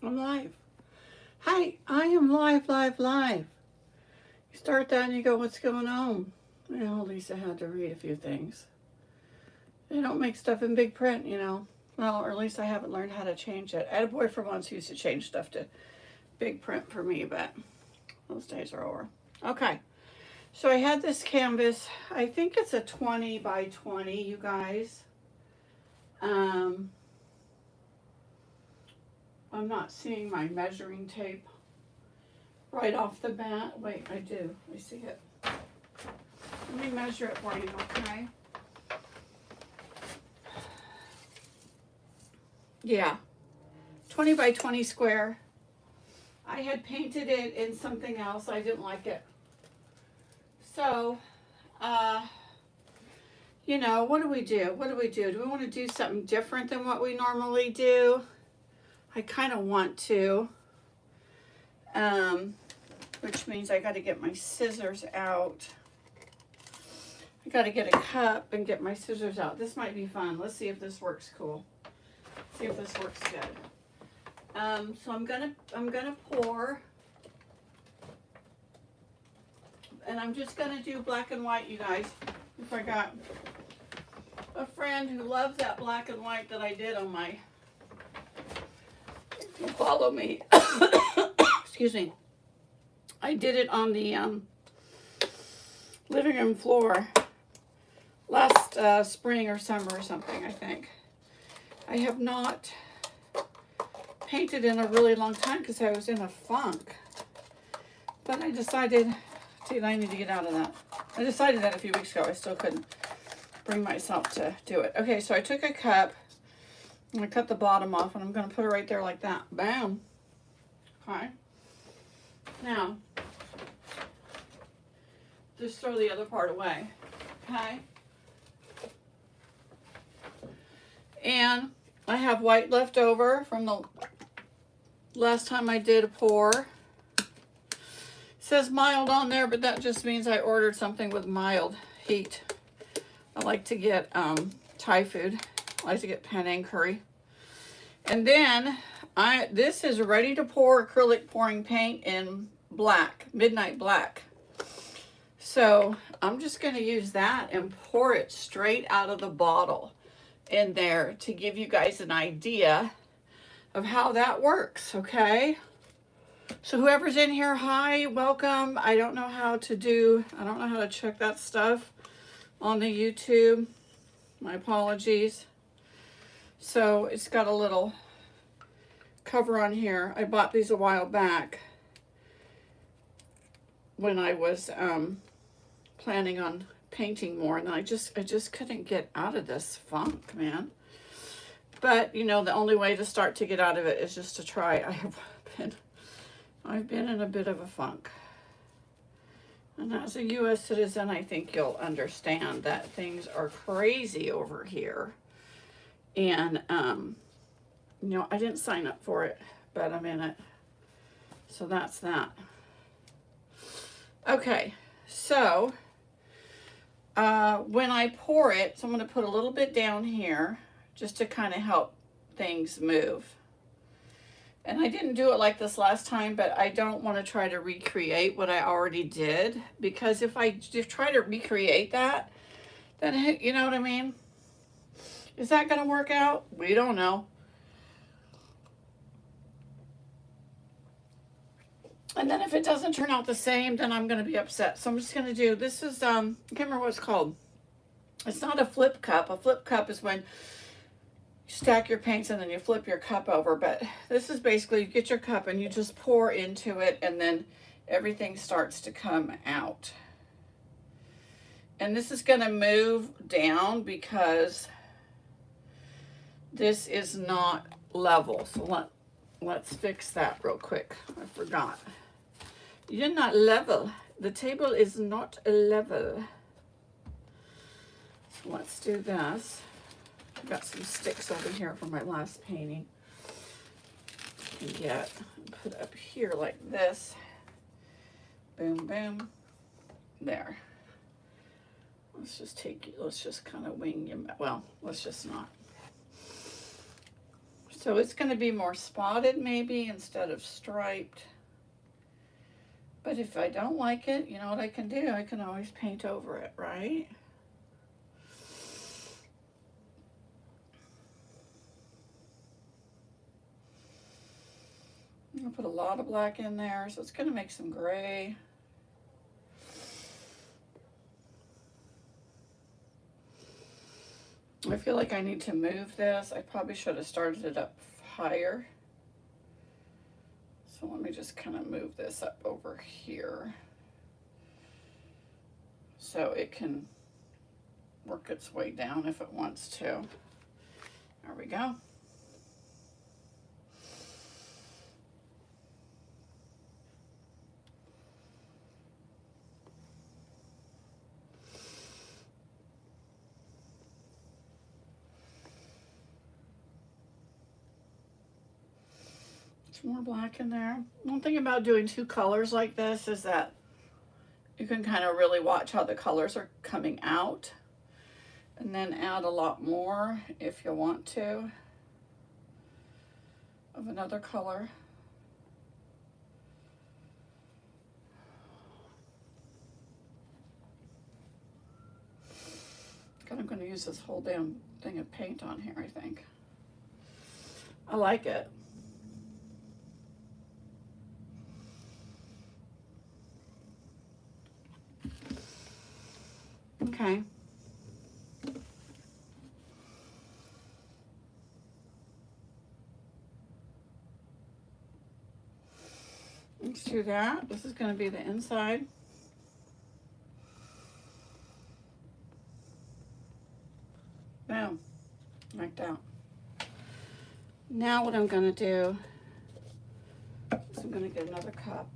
I'm live. Hi, I am live, live, live. You start that and you go, what's going on? Well, Lisa had to read a few things. They don't make stuff in big print, you know. Well, or at least I haven't learned how to change it. I had a boyfriend once who used to change stuff to big print for me, but those days are over. Okay, so I had this canvas. I think it's a 20 by 20, you guys. Um, I'm not seeing my measuring tape right off the bat. Wait, I do. I see it. Let me measure it for you, okay? Yeah, 20 by 20 square. I had painted it in something else. I didn't like it. So, uh, what do we do? What do we do? Do we want to do something different than what we normally do? I kind of want to, which means I got to get my scissors out. I got to get a cup and get my scissors out. This might be fun. Let's see if this works cool. See if this works good. So I'm gonna pour, and I'm just gonna do black and white, you guys. If I got a friend who loves that black and white that I did on my, if you follow me, excuse me, I did it on the living room floor last spring or summer or something, I think. I have not painted in a really long time because I was in a funk. But I decided, I need to get out of that. I decided that a few weeks ago. I still couldn't bring myself to do it. Okay, so I took a cup. I'm going to cut the bottom off and I'm going to put it right there like that. Bam. Okay. Now, just throw the other part away. Okay. And I have white left over from the last time I did a pour. It says mild on there, but that just means I ordered something with mild heat. I like to get Thai food. I like to get Penang curry. And then this is ready to pour acrylic pouring paint in black, midnight black. So I'm just going to use that and pour it straight out of the bottle in there to give you guys an idea of how that works, okay? So whoever's in here, hi, welcome. I don't know how to check that stuff on the YouTube. My apologies. So it's got a little cover on here. I bought these a while back when I was planning on painting more, and I just couldn't get out of this funk, man. But the only way to start to get out of it is just to try. I've been in a bit of a funk, and as a U.S. citizen, I think you'll understand that things are crazy over here. And I didn't sign up for it, but I'm in it. So that's that. Okay, so when I pour it, so I'm going to put a little bit down here just to kind of help things move. And I didn't do it like this last time, but I don't want to try to recreate what I already did, because if I try to recreate that, then you know what I mean? Is that going to work out? We don't know. And then if it doesn't turn out the same, then I'm going to be upset. So I'm just going to do, this is, I can't remember what it's called. It's not a flip cup. A flip cup is when you stack your paints and then you flip your cup over. But this is basically, you get your cup and you just pour into it and then everything starts to come out. And this is going to move down because this is not level. So let's fix that real quick. I forgot. You're not level. The table is not level. So let's do this. I've got some sticks over here from my last painting. Get put up here like this. Boom, boom. There. Let's just kind of wing you. Well, let's just not. So it's going to be more spotted maybe instead of striped. But if I don't like it, you know what I can do? I can always paint over it, right? I'm going to put a lot of black in there, so it's going to make some gray. I feel like I need to move this. I probably should have started it up higher. So let me just kind of move this up over here so it can work its way down if it wants to. There we go. More black in there. One thing about doing two colors like this is that you can kind of really watch how the colors are coming out and then add a lot more if you want to of another color. God, I'm going to use this whole damn thing of paint on here, I think. I like it. Okay. Let's do that. This is going to be the inside. Boom. Knocked out. Now what I'm going to do is I'm going to get another cup.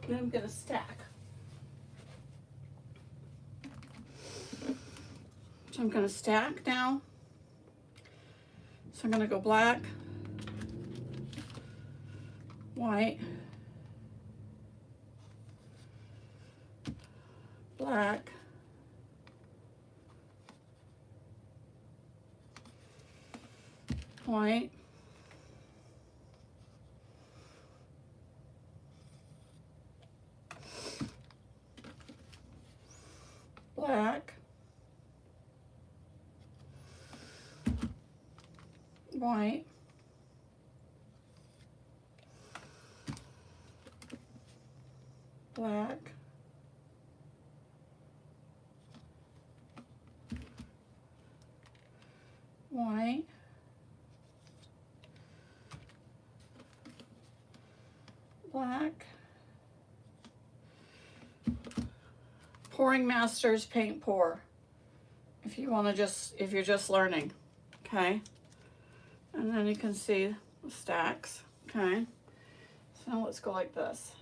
Then I'm going to stack. So I'm going to stack now. So I'm going to go black, white, black, white, black, white, black, white, black. Pouring Masters paint pour. If you want to if you're just learning, okay? And then you can see the stacks, okay? So now let's go like this.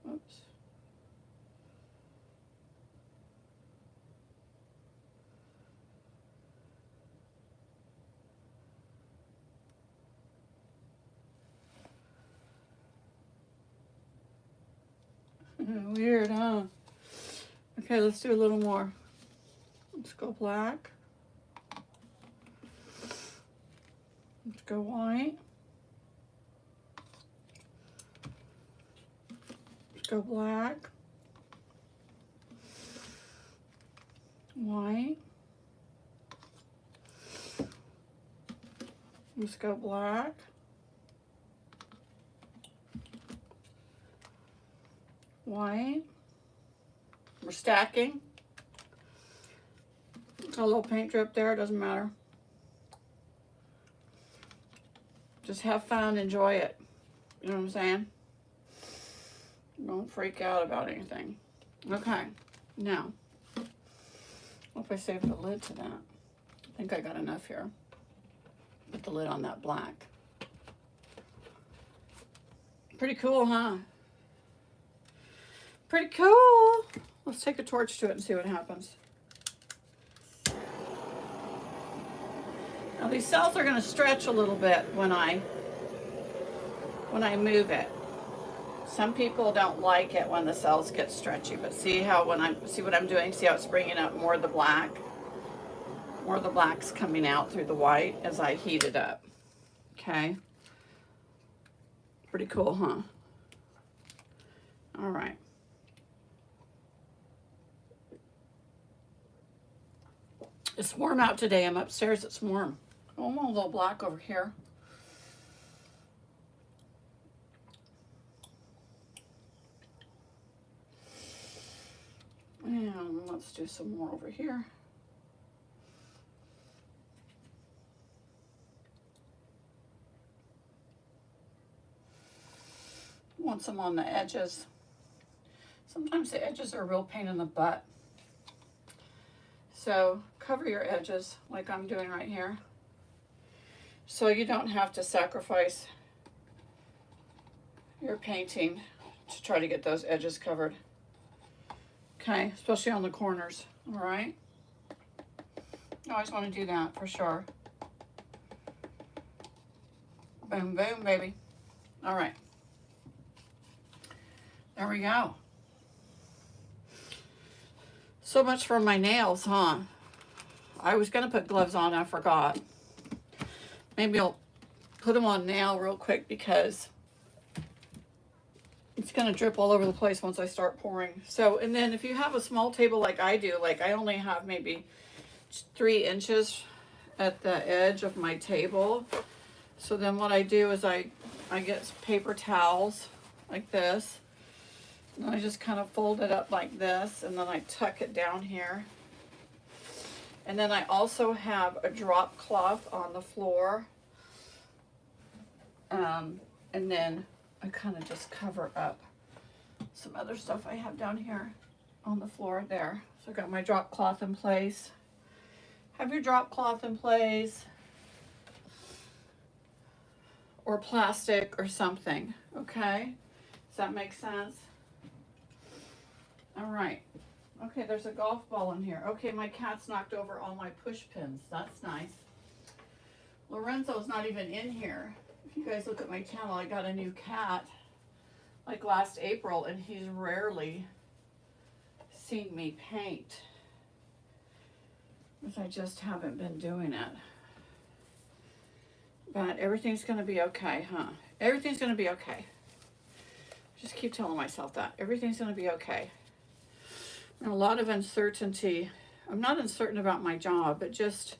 Oops. Weird, huh? Okay, let's do a little more. Let's go black. Let's go white. Let's go black. White. Let's go black. White. We're stacking. A little paint drip there, doesn't matter. Just have fun, enjoy it. You know what I'm saying? Don't freak out about anything. Okay, now, what if I save the lid to that? I think I got enough here. Put the lid on that black. Pretty cool, huh? Pretty cool. Let's take a torch to it and see what happens. Now these cells are going to stretch a little bit when I move it. Some people don't like it when the cells get stretchy, but see how see what I'm doing? See how it's bringing up more of the black? More of the black's coming out through the white as I heat it up. Okay. Pretty cool, huh? All right. It's warm out today. I'm upstairs. It's warm. Oh, I'm a little black over here. And let's do some more over here. Want some on the edges. Sometimes the edges are a real pain in the butt. So cover your edges like I'm doing right here, so you don't have to sacrifice your painting to try to get those edges covered. Okay, especially on the corners, all right? You always want to do that for sure. Boom, boom, baby. All right. There we go. So much for my nails, huh? I was going to put gloves on, I forgot. Maybe I'll put them on now real quick because it's going to drip all over the place once I start pouring. So, and then if you have a small table like I do, like I only have maybe 3 inches at the edge of my table. So then what I do is I get paper towels like this. And I just kind of fold it up like this, and then I tuck it down here. And then I also have a drop cloth on the floor. And then I kind of just cover up some other stuff I have down here on the floor there. So I got my drop cloth in place. Have your drop cloth in place, or plastic or something, okay? Does that make sense? All right. Okay, there's a golf ball in here. Okay, my cat's knocked over all my push pins. That's nice. Lorenzo's not even in here. If you guys look at my channel, I got a new cat like last April, and he's rarely seen me paint, because I just haven't been doing it. But everything's going to be okay, huh? Everything's going to be okay. Just keep telling myself that. Everything's going to be okay. And a lot of uncertainty. I'm not uncertain about my job, but just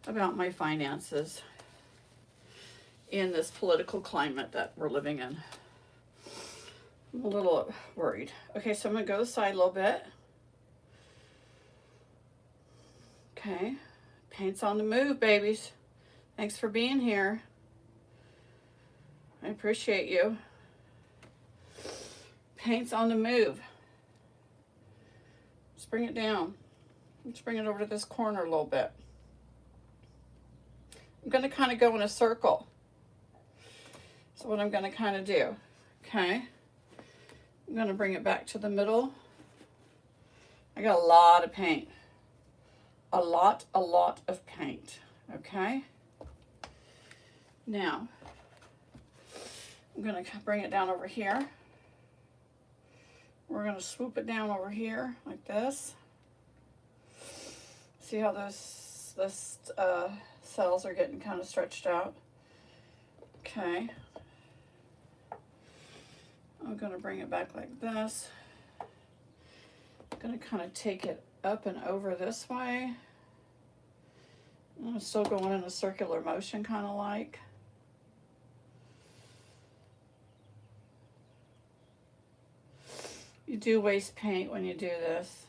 about my finances in this political climate that we're living in. I'm a little worried. Okay, so I'm going to go to the side a little bit. Okay. Paint's on the move, babies. Thanks for being here. I appreciate you. Paint's on the move. Let's bring it down. Let's bring it over to this corner a little bit. I'm going to kind of go in a circle. So what I'm going to kind of do, okay, I'm going to bring it back to the middle. I got a lot of paint. A lot of paint, okay? Now, I'm going to bring it down over here. We're going to swoop it down over here like this. See how those cells are getting kind of stretched out? Okay. I'm going to bring it back like this. I'm going to kind of take it up and over this way. I'm still going in a circular motion, kind of like. You do waste paint when you do this.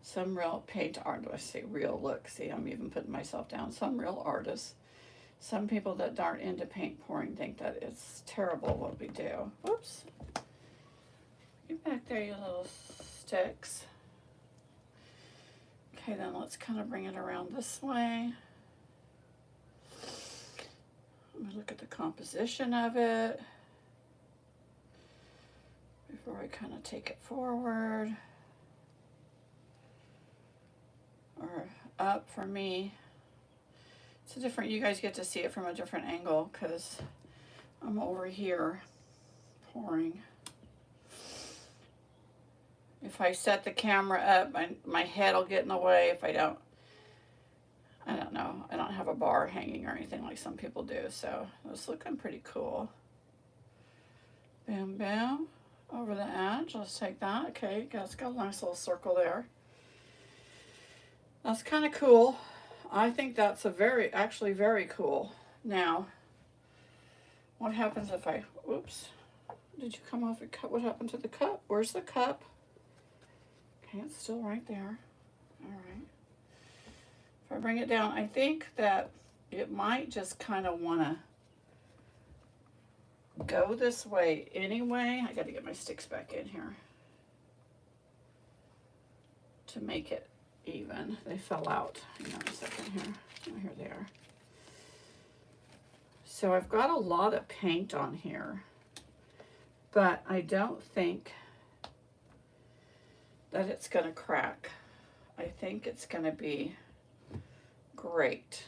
Some real paint artists, I say real, look, see, I'm even putting myself down. Some real artists, some people that aren't into paint pouring think that it's terrible what we do. Whoops. Get back there, you little sticks. Okay, then let's kind of bring it around this way. Let me look at the composition of it. before I kind of take it forward or up for me. It's a different, you guys get to see it from a different angle because I'm over here pouring. If I set the camera up, my head will get in the way. If I don't know. I don't have a bar hanging or anything like some people do. So it's looking pretty cool. Boom, boom. Over the edge. Let's take that. Okay, it's got a nice little circle there. That's kind of cool. I think that's actually very cool. Now, what happens if I, whoops. Did you come off a cup? What happened to the cup? Where's the cup? Okay, it's still right there. All right. If I bring it down, I think that it might just kind of want to go this way anyway. I got to get my sticks back in here to make it even. They fell out. Hang on a second here. Oh, here they are. So I've got a lot of paint on here, but I don't think that it's going to crack. I think it's going to be great.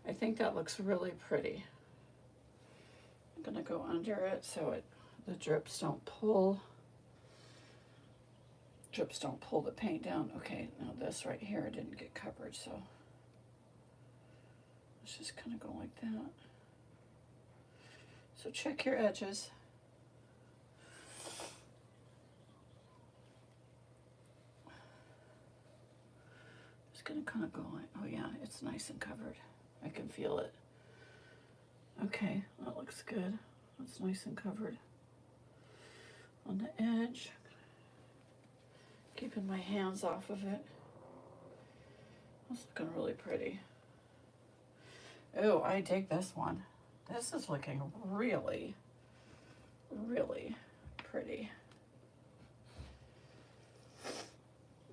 I think that looks really pretty. I'm going to go under it so the drips don't pull. Drips don't pull the paint down. Okay, now this right here didn't get covered, so let's just kind of go like that. So check your edges. Gonna kind of go like, oh yeah, it's nice and covered. I can feel it. Okay, that looks good. That's nice and covered. On the edge, keeping my hands off of it. That's looking really pretty. Oh, I dig this one. This is looking really, really pretty.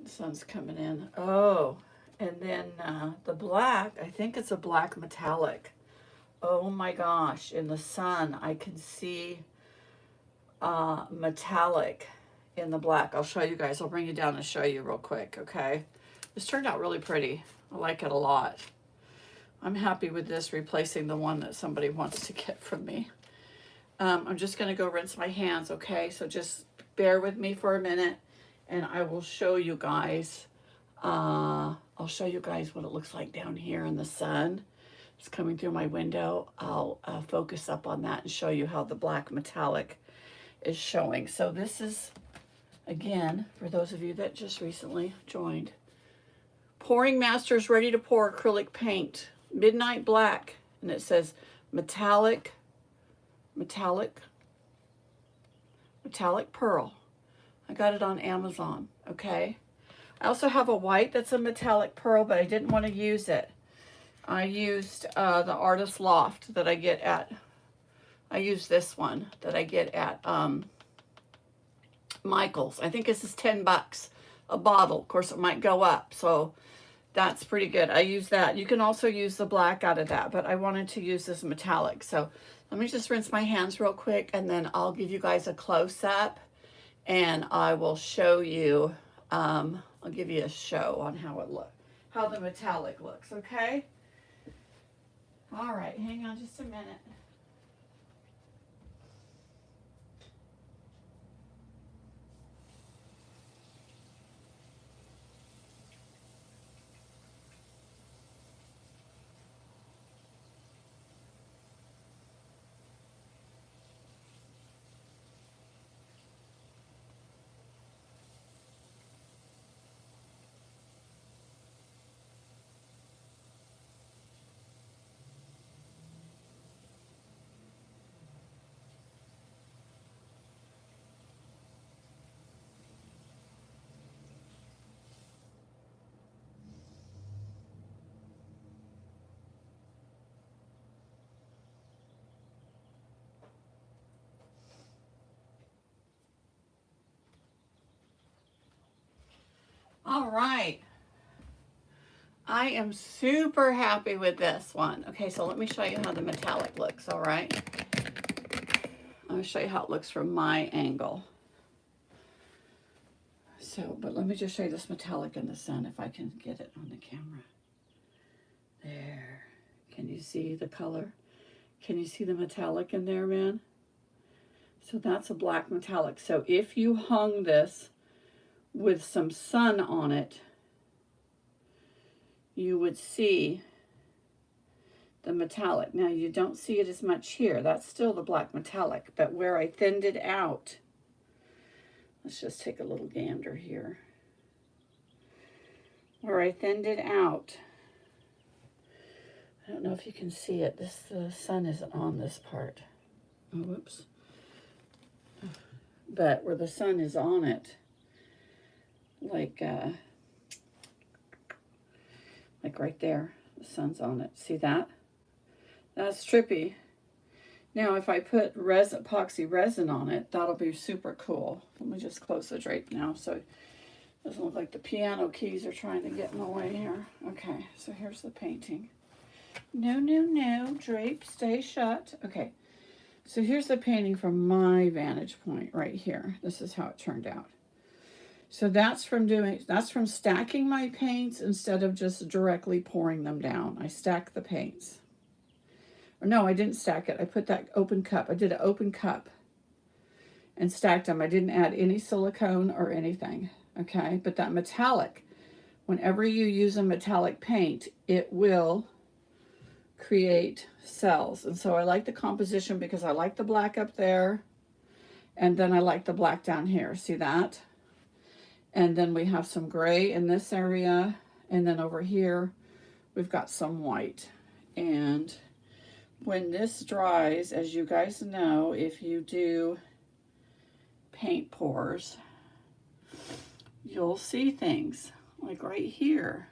The sun's coming in. Oh. And then the black, I think it's a black metallic. Oh my gosh, in the sun I can see metallic in the black. I'll show you guys. I'll bring you down and show you real quick, okay? This turned out really pretty. I like it a lot. I'm happy with this, replacing the one that somebody wants to get from me. I'm just going to go rinse my hands, okay? So just bear with me for a minute, and I will show you guys. I'll show you guys what it looks like down here in the sun. It's coming through my window. I'll focus up on that and show you how the black metallic is showing. So this is, again, for those of you that just recently joined, Pouring Masters Ready to Pour Acrylic Paint, Midnight Black, and it says metallic pearl. I got it on Amazon, okay? I also have a white that's a metallic pearl, but I didn't want to use it. I used the Artist Loft that I get at, I use this one that I get at Michael's. I think this is 10 bucks a bottle. Of course, it might go up, so that's pretty good. I use that. You can also use the black out of that, but I wanted to use this metallic. So let me just rinse my hands real quick, and then I'll give you guys a close-up, and I will show you, I'll give you a show on how the metallic looks, okay? All right, hang on just a minute. All right. I am super happy with this one. Okay, so let me show you how the metallic looks, all right? I'll show you how it looks from my angle. So, but let me just show you this metallic in the sun if I can get it on the camera. There. Can you see the color? Can you see the metallic in there, man? So that's a black metallic. So if you hung this with some sun on it, you would see the metallic. Now you don't see it as much here. That's still the black metallic, but where I thinned it out, let's just take a little gander here. Where I thinned it out, I don't know if you can see it. The sun isn't on this part. Oh, whoops. But where the sun is on it, like right there, the sun's on it. See that? That's trippy. Now, if I put epoxy resin on it, that'll be super cool. Let me just close the drape now so it doesn't look like the piano keys are trying to get in the way here. Okay, so here's the painting. No, no, no, drape, stay shut. Okay, so here's the painting from my vantage point right here. This is how it turned out. So that's from stacking my paints instead of just directly pouring them down. I stacked the paints. Or no, I didn't stack it. I put that open cup. I did an open cup and stacked them. I didn't add any silicone or anything, okay? But that metallic, whenever you use a metallic paint, it will create cells. And so I like the composition because I like the black up there, and then I like the black down here. See that? And then we have some gray in this area, and then over here we've got some white. And when this dries, as you guys know, if you do paint pours, you'll see things like right here.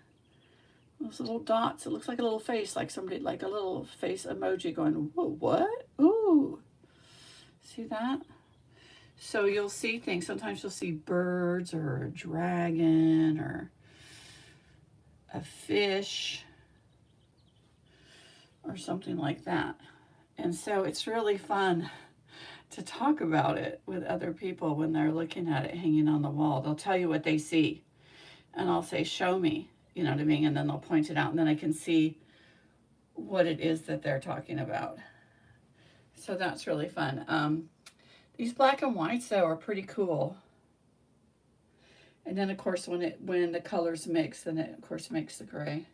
Those little dots, it looks like a little face, like somebody, like a little face emoji going, whoa, what? Ooh, see that? So you'll see things. Sometimes you'll see birds or a dragon or a fish or something like that. And so it's really fun to talk about it with other people when they're looking at it hanging on the wall. They'll tell you what they see. And I'll say, show me, you know what I mean? And then they'll point it out, and then I can see what it is that they're talking about. So that's really fun. These black and whites, though, are pretty cool. And then, of course, when the colors mix, then it, of course, makes the gray.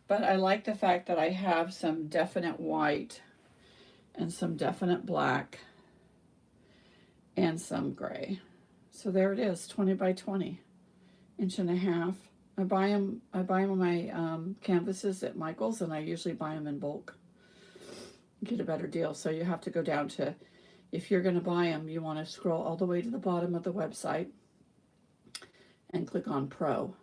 But I like the fact that I have some definite white and some definite black and some gray. So there it is, 20 by 20, 1.5 inches. I buy them on my canvases at Michael's, and I usually buy them in bulk. Get a better deal. So you have to go down to, if you're going to buy them, you want to scroll all the way to the bottom of the website and click on Pro.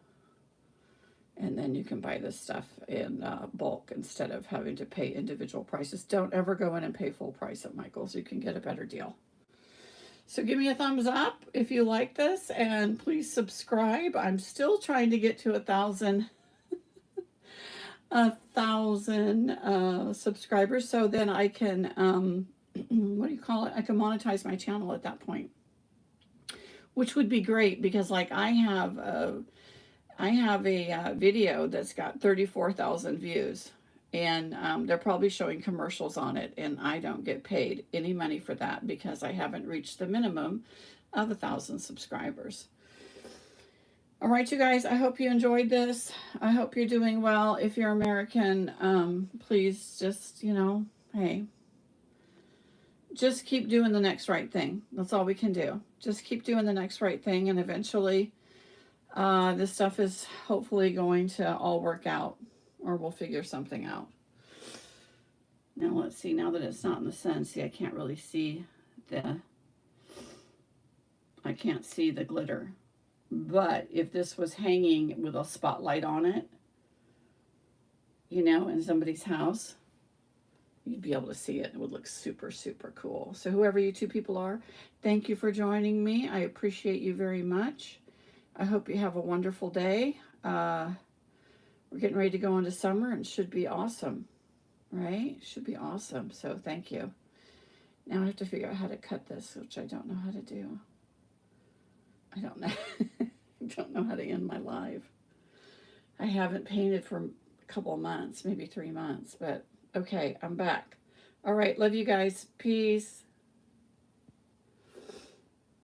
And then you can buy this stuff in bulk instead of having to pay individual prices. Don't ever go in and pay full price at Michael's. You can get a better deal. So give me a thumbs up if you like this, and please subscribe. I'm still trying to get to 1,000 subscribers, so then I can, what do you call it? I can monetize my channel at that point, which would be great because, like, I have a video that's got 34,000 views, and they're probably showing commercials on it, and I don't get paid any money for that because I haven't reached the minimum of 1,000 subscribers. All right, you guys, I hope you enjoyed this. I hope you're doing well. If you're American, please just, you know, hey, just keep doing the next right thing. That's all we can do. Just keep doing the next right thing, and eventually this stuff is hopefully going to all work out, or we'll figure something out. Now let's see, now that it's not in the sun, see, I can't really see the glitter. But if this was hanging with a spotlight on it, you know, in somebody's house, you'd be able to see it. It would look super, super cool. So whoever you two people are, thank you for joining me. I appreciate you very much. I hope you have a wonderful day. We're getting ready to go into summer, and it should be awesome, right? Should be awesome. So thank you. Now I have to figure out how to cut this, which I don't know how to do. I don't know. I don't know how to end my live. I haven't painted for a couple of months, maybe 3 months, but okay, I'm back. All right, love you guys. Peace.